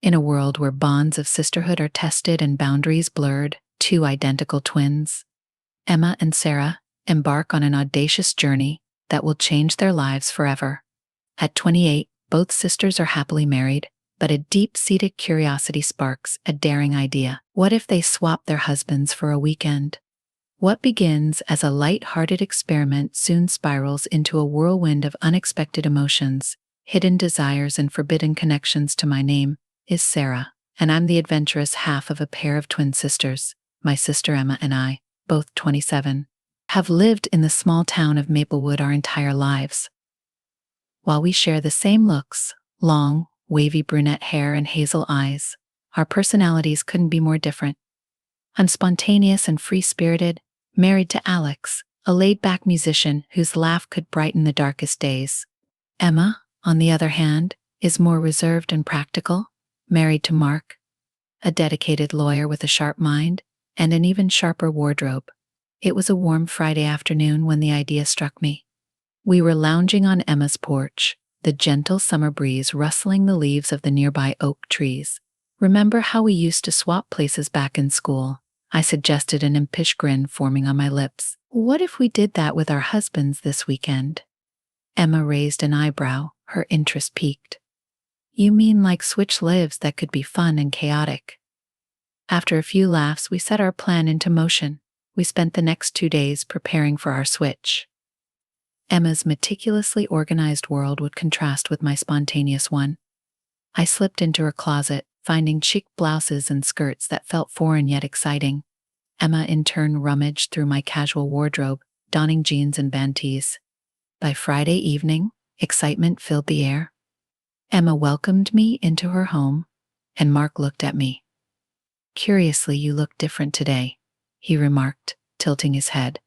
In a world where bonds of sisterhood are tested and boundaries blurred, two identical twins, Emma and Sarah, embark on an audacious journey that will change their lives forever. At 28, both sisters are happily married, but a deep-seated curiosity sparks a daring idea. What if they swap their husbands for a weekend? What begins as a light-hearted experiment soon spirals into a whirlwind of unexpected emotions, hidden desires, and forbidden connections. To my name is Sarah, and I'm the adventurous half of a pair of twin sisters. My sister Emma and I, both 27, have lived in the small town of Maplewood our entire lives. While we share the same looks, long, wavy brunette hair and hazel eyes, our personalities couldn't be more different. I'm spontaneous and free-spirited, married to Alex, a laid-back musician whose laugh could brighten the darkest days. Emma, on the other hand, is more reserved and practical, married to Mark, a dedicated lawyer with a sharp mind and an even sharper wardrobe. It was a warm Friday afternoon when the idea struck me. We were lounging on Emma's porch, the gentle summer breeze rustling the leaves of the nearby oak trees. "Remember how we used to swap places back in school?" I suggested, an impish grin forming on my lips. "What if we did that with our husbands this weekend?" Emma raised an eyebrow, her interest piqued. "You mean like switch lives? That could be fun and chaotic." After a few laughs, we set our plan into motion. We spent the next 2 days preparing for our switch. Emma's meticulously organized world would contrast with my spontaneous one. I slipped into her closet, finding chic blouses and skirts that felt foreign yet exciting. Emma in turn rummaged through my casual wardrobe, donning jeans and band tees. By Friday evening, excitement filled the air. Emma welcomed me into her home, and Mark looked at me. "Curiously, you look different today," he remarked, tilting his head.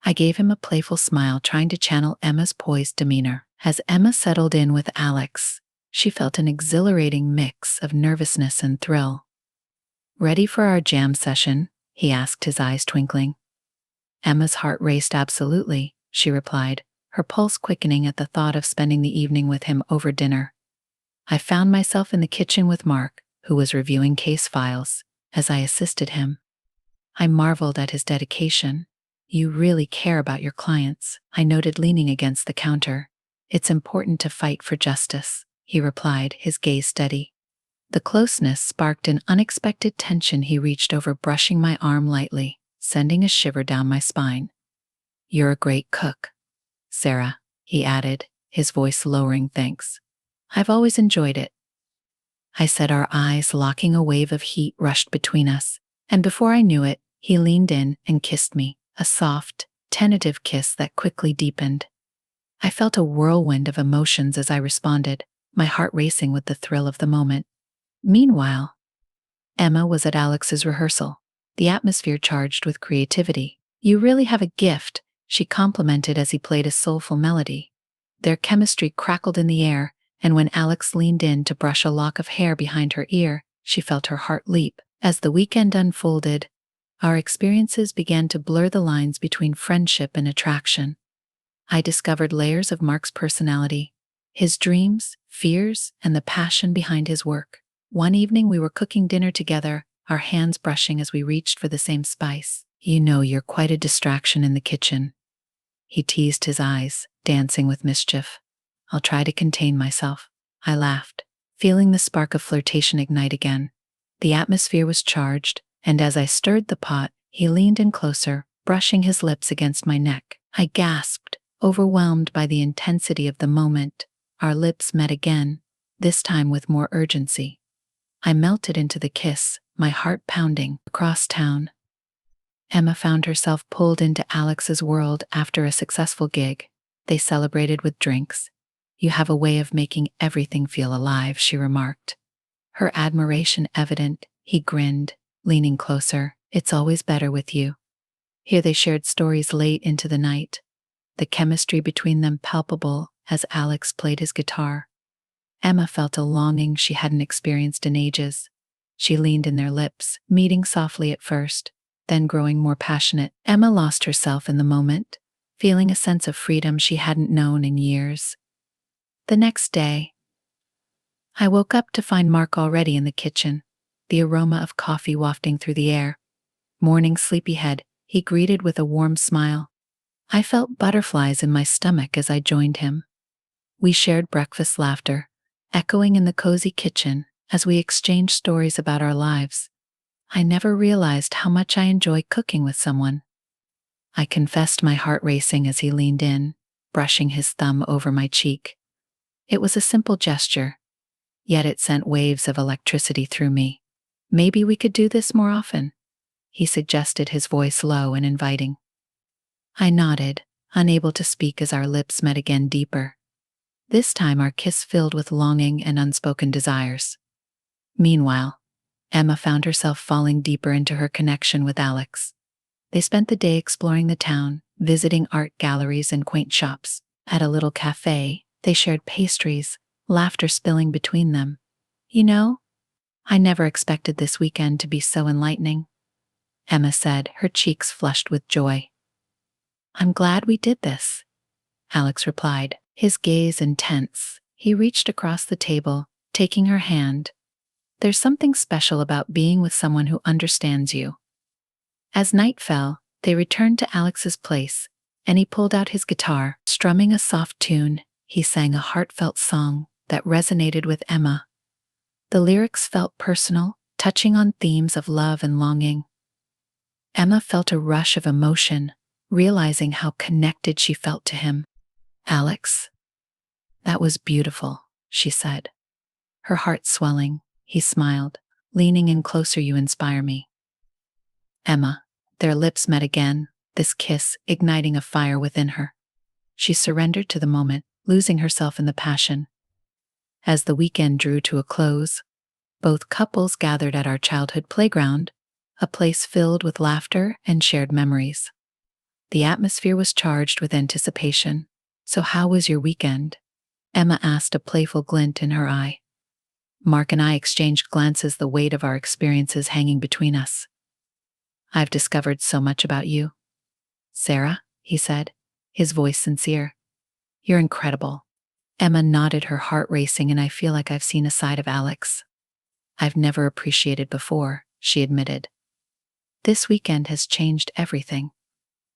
I gave him a playful smile, trying to channel Emma's poised demeanor. As Emma settled in with Alex, she felt an exhilarating mix of nervousness and thrill. "Ready for our jam session?" he asked, his eyes twinkling. Emma's heart raced. "Absolutely," she replied, her pulse quickening at the thought of spending the evening with him over dinner. I found myself in the kitchen with Mark, who was reviewing case files, as I assisted him. I marveled at his dedication. "You really care about your clients," I noted, leaning against the counter. "It's important to fight for justice," he replied, his gaze steady. The closeness sparked an unexpected tension. He reached over, brushing my arm lightly, sending a shiver down my spine. "You're a great cook, Sarah," he added, his voice lowering. "Thanks. I've always enjoyed it," I said, our eyes locking. A wave of heat rushed between us, and before I knew it, he leaned in and kissed me, a soft, tentative kiss that quickly deepened. I felt a whirlwind of emotions as I responded, my heart racing with the thrill of the moment. Meanwhile, Emma was at Alex's rehearsal, the atmosphere charged with creativity. "You really have a gift," she complimented as he played a soulful melody. Their chemistry crackled in the air, and when Alex leaned in to brush a lock of hair behind her ear, she felt her heart leap. As the weekend unfolded, our experiences began to blur the lines between friendship and attraction. I discovered layers of Mark's personality, his dreams, fears, and the passion behind his work. One evening we were cooking dinner together, our hands brushing as we reached for the same spice. "You know, you're quite a distraction in the kitchen," he teased, his eyes dancing with mischief. "I'll try to contain myself," I laughed, feeling the spark of flirtation ignite again. The atmosphere was charged, and as I stirred the pot, he leaned in closer, brushing his lips against my neck. I gasped, overwhelmed by the intensity of the moment. Our lips met again, this time with more urgency. I melted into the kiss, my heart pounding. Across town, Emma found herself pulled into Alex's world after a successful gig. They celebrated with drinks. "You have a way of making everything feel alive," she remarked, her admiration evident. He grinned, leaning closer. "It's always better with you." Here they shared stories late into the night, the chemistry between them palpable as Alex played his guitar. Emma felt a longing she hadn't experienced in ages. She leaned in their lips, meeting softly at first, then growing more passionate. Emma lost herself in the moment, feeling a sense of freedom she hadn't known in years. The next day, I woke up to find Mark already in the kitchen, the aroma of coffee wafting through the air. Morning sleepyhead, he greeted with a warm smile. I felt butterflies in my stomach as I joined him. We shared breakfast laughter, echoing in the cozy kitchen as we exchanged stories about our lives. I never realized how much I enjoy cooking with someone. I confessed, my heart racing as he leaned in, brushing his thumb over my cheek. It was a simple gesture, yet it sent waves of electricity through me. Maybe we could do this more often, he suggested, his voice low and inviting. I nodded, unable to speak as our lips met again deeper. This time our kiss filled with longing and unspoken desires. Meanwhile, Emma found herself falling deeper into her connection with Alex. They spent the day exploring the town, visiting art galleries and quaint shops. At a little cafe, they shared pastries, laughter spilling between them. You know, I never expected this weekend to be so enlightening, Emma said, her cheeks flushed with joy. I'm glad we did this, Alex replied, his gaze intense. He reached across the table, taking her hand. There's something special about being with someone who understands you. As night fell, they returned to Alex's place, and he pulled out his guitar. Strumming a soft tune, he sang a heartfelt song that resonated with Emma. The lyrics felt personal, touching on themes of love and longing. Emma felt a rush of emotion, realizing how connected she felt to him. Alex, that was beautiful, she said. Her heart swelling, he smiled, leaning in closer. You inspire me. Emma, their lips met again, this kiss igniting a fire within her. She surrendered to the moment, losing herself in the passion. As the weekend drew to a close, both couples gathered at our childhood playground, a place filled with laughter and shared memories. The atmosphere was charged with anticipation. So how was your weekend? Emma asked, a playful glint in her eye. Mark and I exchanged glances, the weight of our experiences hanging between us. I've discovered so much about you, Sarah, he said, his voice sincere. You're incredible. Emma nodded, her heart racing, and I feel like I've seen a side of Alex I've never appreciated before, she admitted. This weekend has changed everything.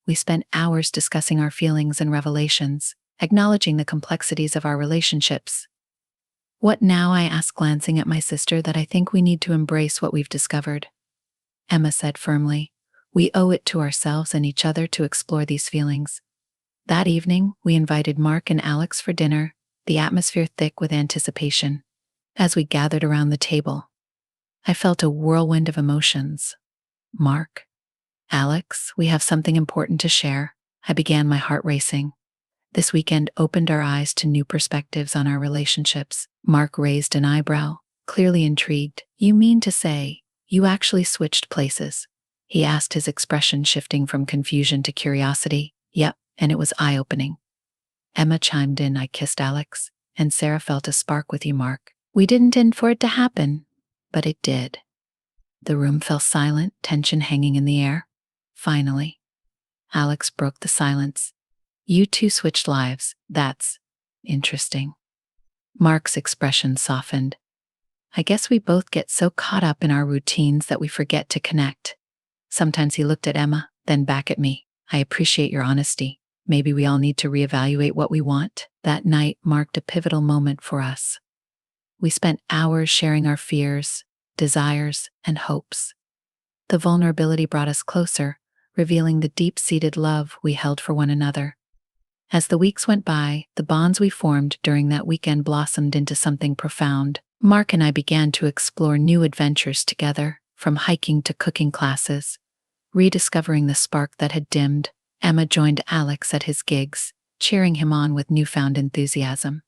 We spent hours discussing our feelings and revelations, acknowledging the complexities of our relationships. What now? I asked, glancing at my sister. That I think we need to embrace what we've discovered, Emma said firmly. We owe it to ourselves and each other to explore these feelings. That evening, we invited Mark and Alex for dinner, the atmosphere thick with anticipation. As we gathered around the table, I felt a whirlwind of emotions. Mark, Alex, we have something important to share, I began, my heart racing. This weekend opened our eyes to new perspectives on our relationships. Mark raised an eyebrow, clearly intrigued. You mean to say, you actually switched places? He asked, his expression shifting from confusion to curiosity. Yep, and it was eye-opening. Emma chimed in. I kissed Alex, and Sarah felt a spark with you, Mark. We didn't intend for it to happen, but it did. The room fell silent, tension hanging in the air. Finally, Alex broke the silence. You two switched lives. That's interesting. Mark's expression softened. I guess we both get so caught up in our routines that we forget to connect. Sometimes he looked at Emma, then back at me. I appreciate your honesty. Maybe we all need to reevaluate what we want. That night marked a pivotal moment for us. We spent hours sharing our fears, desires, and hopes. The vulnerability brought us closer, revealing the deep-seated love we held for one another. As the weeks went by, the bonds we formed during that weekend blossomed into something profound. Mark and I began to explore new adventures together, from hiking to cooking classes. Rediscovering the spark that had dimmed, Emma joined Alex at his gigs, cheering him on with newfound enthusiasm.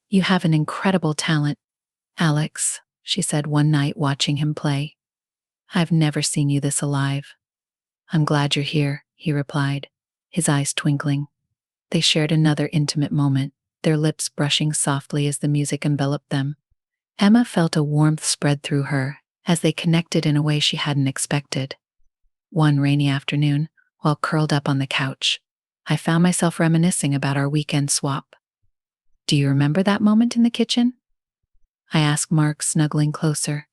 You have an incredible talent, Alex, she said one night watching him play. I've never seen you this alive. I'm glad you're here, he replied, his eyes twinkling. They shared another intimate moment, their lips brushing softly as the music enveloped them. Emma felt a warmth spread through her as they connected in a way she hadn't expected. One rainy afternoon, while curled up on the couch, I found myself reminiscing about our weekend swap. Do you remember that moment in the kitchen? I asked Mark, snuggling closer.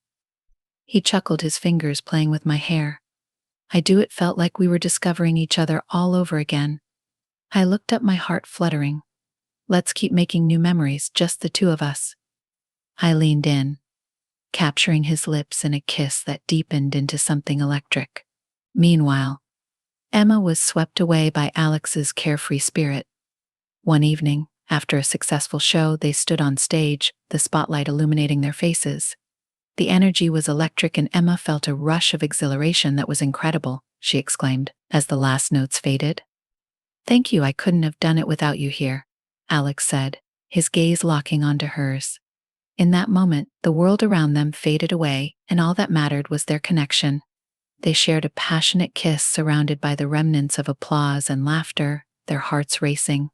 He chuckled, his fingers playing with my hair. I do. It felt like we were discovering each other all over again. I looked up, my heart fluttering. Let's keep making new memories, just the two of us. I leaned in, capturing his lips in a kiss that deepened into something electric. Meanwhile, Emma was swept away by Alex's carefree spirit. One evening, after a successful show, they stood on stage, the spotlight illuminating their faces. The energy was electric and Emma felt a rush of exhilaration that was incredible, she exclaimed, as the last notes faded. Thank you, I couldn't have done it without you here, Alex said, his gaze locking onto hers. In that moment, the world around them faded away, and all that mattered was their connection. They shared a passionate kiss surrounded by the remnants of applause and laughter, their hearts racing.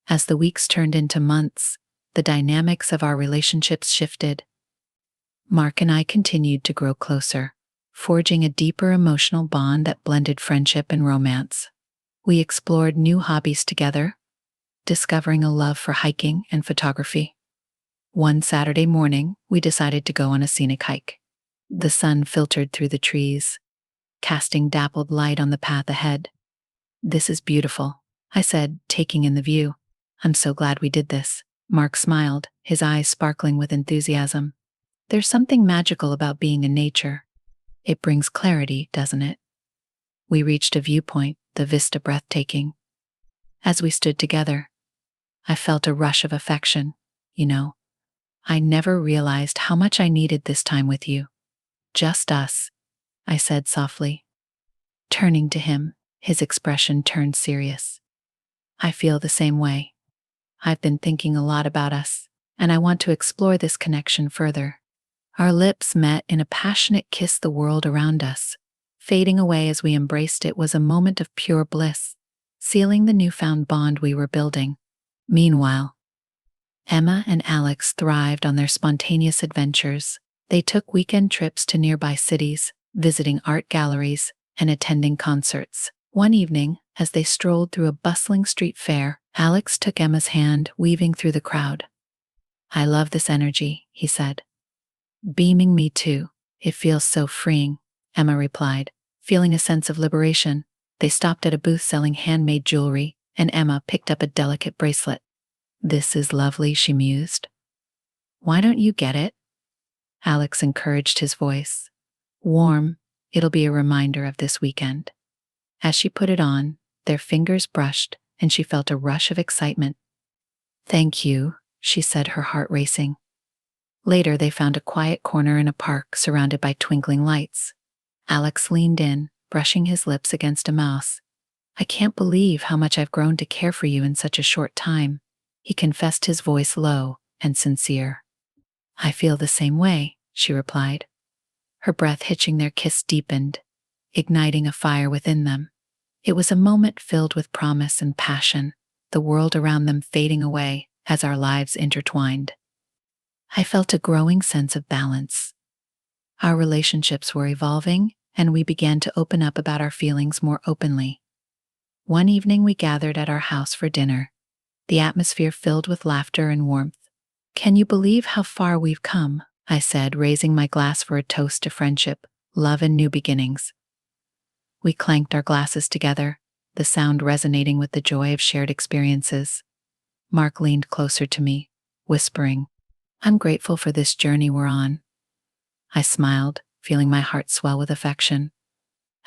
As the weeks turned into months, the dynamics of our relationships shifted. Mark and I continued to grow closer, forging a deeper emotional bond that blended friendship and romance. We explored new hobbies together, discovering a love for hiking and photography. One Saturday morning, we decided to go on a scenic hike. The sun filtered through the trees, casting dappled light on the path ahead. This is beautiful, I said, taking in the view. I'm so glad we did this. Mark smiled, his eyes sparkling with enthusiasm. There's something magical about being in nature. It brings clarity, doesn't it? We reached a viewpoint, the vista breathtaking. As we stood together, I felt a rush of affection. I never realized how much I needed this time with you. Just us, I said softly. Turning to him, his expression turned serious. I feel the same way. I've been thinking a lot about us, and I want to explore this connection further. Our lips met in a passionate kiss, the world around us, fading away as we embraced it, was a moment of pure bliss, sealing the newfound bond we were building. Meanwhile, Emma and Alex thrived on their spontaneous adventures. They took weekend trips to nearby cities, visiting art galleries, and attending concerts. One evening, as they strolled through a bustling street fair, Alex took Emma's hand, weaving through the crowd. I love this energy, he said. Beaming. Me too. It feels so freeing, Emma replied, feeling a sense of liberation. They stopped at a booth selling handmade jewelry, and Emma picked up a delicate bracelet. This is lovely, she mused. Why don't you get it? Alex encouraged, his voice warm. It'll be a reminder of this weekend. As she put it on, their fingers brushed, and she felt a rush of excitement. Thank you, she said, her heart racing. Later, they found a quiet corner in a park surrounded by twinkling lights. Alex leaned in, brushing his lips against a mouse. I can't believe how much I've grown to care for you in such a short time, he confessed, his voice low and sincere. I feel the same way, she replied. Her breath hitching their kiss deepened, igniting a fire within them. It was a moment filled with promise and passion, the world around them fading away as our lives intertwined. I felt a growing sense of balance. Our relationships were evolving, and we began to open up about our feelings more openly. One evening we gathered at our house for dinner, the atmosphere filled with laughter and warmth. Can you believe how far we've come? I said, raising my glass for a toast to friendship, love, and new beginnings. We clanked our glasses together, the sound resonating with the joy of shared experiences. Mark leaned closer to me, whispering, I'm grateful for this journey we're on. I smiled, feeling my heart swell with affection.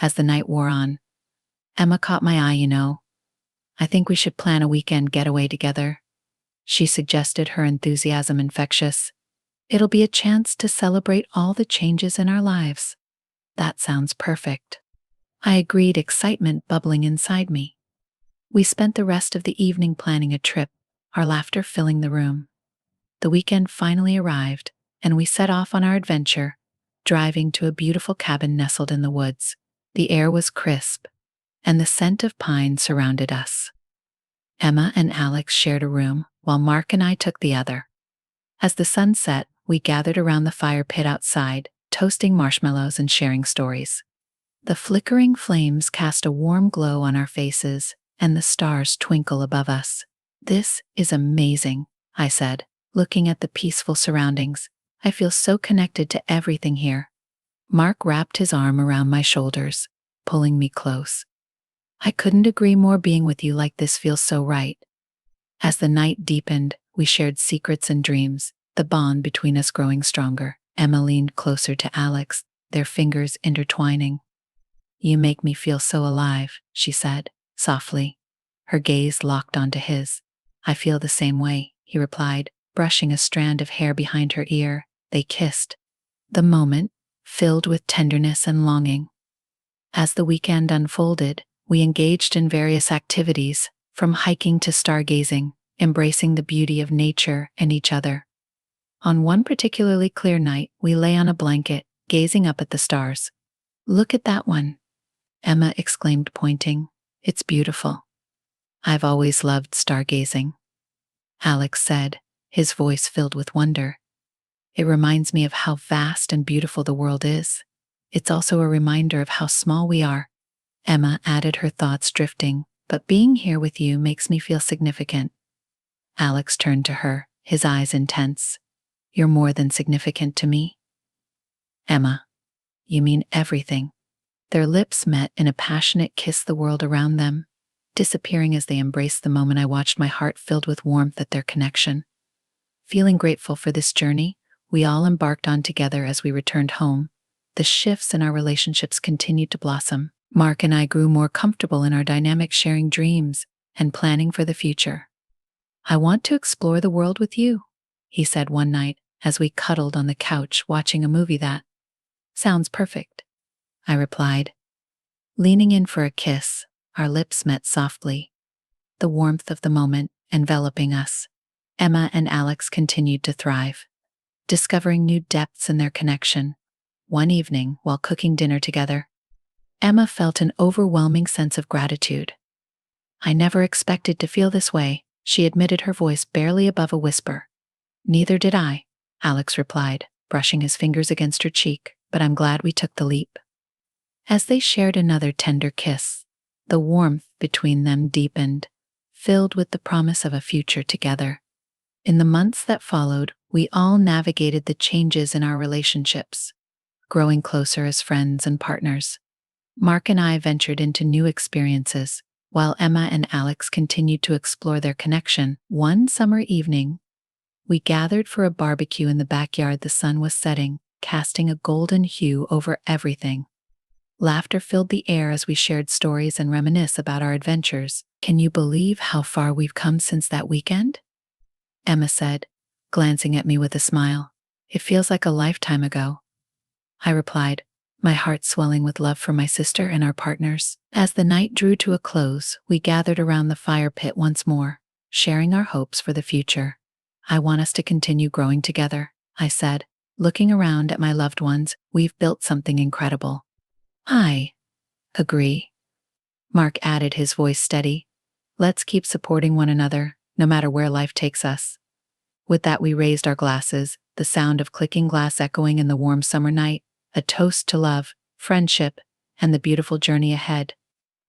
As the night wore on, Emma caught my eye. I think we should plan a weekend getaway together, she suggested, her enthusiasm infectious. It'll be a chance to celebrate all the changes in our lives. That sounds perfect, I agreed, excitement bubbling inside me. We spent the rest of the evening planning a trip, our laughter filling the room. The weekend finally arrived, and we set off on our adventure, driving to a beautiful cabin nestled in the woods. The air was crisp, and the scent of pine surrounded us. Emma and Alex shared a room, while Mark and I took the other. As the sun set, we gathered around the fire pit outside, toasting marshmallows and sharing stories. The flickering flames cast a warm glow on our faces, and the stars twinkle above us. This is amazing, I said, looking at the peaceful surroundings. I feel so connected to everything here. Mark wrapped his arm around my shoulders, pulling me close. I couldn't agree more. Being with you like this feels so right. As the night deepened, we shared secrets and dreams, the bond between us growing stronger. Emma leaned closer to Alex, their fingers intertwining. You make me feel so alive, she said, softly. Her gaze locked onto his. I feel the same way, he replied, brushing a strand of hair behind her ear. They kissed. The moment, filled with tenderness and longing. As the weekend unfolded, we engaged in various activities, from hiking to stargazing, embracing the beauty of nature and each other. On one particularly clear night, we lay on a blanket, gazing up at the stars. Look at that one, Emma exclaimed, pointing. It's beautiful. I've always loved stargazing, Alex said, his voice filled with wonder. It reminds me of how vast and beautiful the world is. It's also a reminder of how small we are. Emma added, her thoughts drifting. But being here with you makes me feel significant. Alex turned to her, his eyes intense. You're more than significant to me. Emma, you mean everything. Their lips met in a passionate kiss, the world around them disappearing as they embraced. The moment I watched, my heart filled with warmth at their connection. Feeling grateful for this journey, we all embarked on together. As we returned home, the shifts in our relationships continued to blossom. Mark and I grew more comfortable in our dynamic, sharing dreams and planning for the future. I want to explore the world with you, he said one night as we cuddled on the couch watching a movie. That sounds perfect, I replied. Leaning in for a kiss, our lips met softly, the warmth of the moment enveloping us. Emma and Alex continued to thrive, discovering new depths in their connection. One evening, while cooking dinner together, Emma felt an overwhelming sense of gratitude. I never expected to feel this way, she admitted, her voice barely above a whisper. Neither did I, Alex replied, brushing his fingers against her cheek, but I'm glad we took the leap. As they shared another tender kiss, the warmth between them deepened, filled with the promise of a future together. In the months that followed, we all navigated the changes in our relationships, growing closer as friends and partners. Mark and I ventured into new experiences, while Emma and Alex continued to explore their connection. One summer evening, we gathered for a barbecue in the backyard. The sun was setting, casting a golden hue over everything. Laughter filled the air as we shared stories and reminisced about our adventures. Can you believe how far we've come since that weekend? Emma said, glancing at me with a smile. It feels like a lifetime ago, I replied, my heart swelling with love for my sister and our partners. As the night drew to a close, we gathered around the fire pit once more, sharing our hopes for the future. I want us to continue growing together, I said, looking around at my loved ones. We've built something incredible. I agree, Mark added, his voice steady. Let's keep supporting one another, no matter where life takes us. With that, we raised our glasses, the sound of clicking glass echoing in the warm summer night, a toast to love, friendship, and the beautiful journey ahead.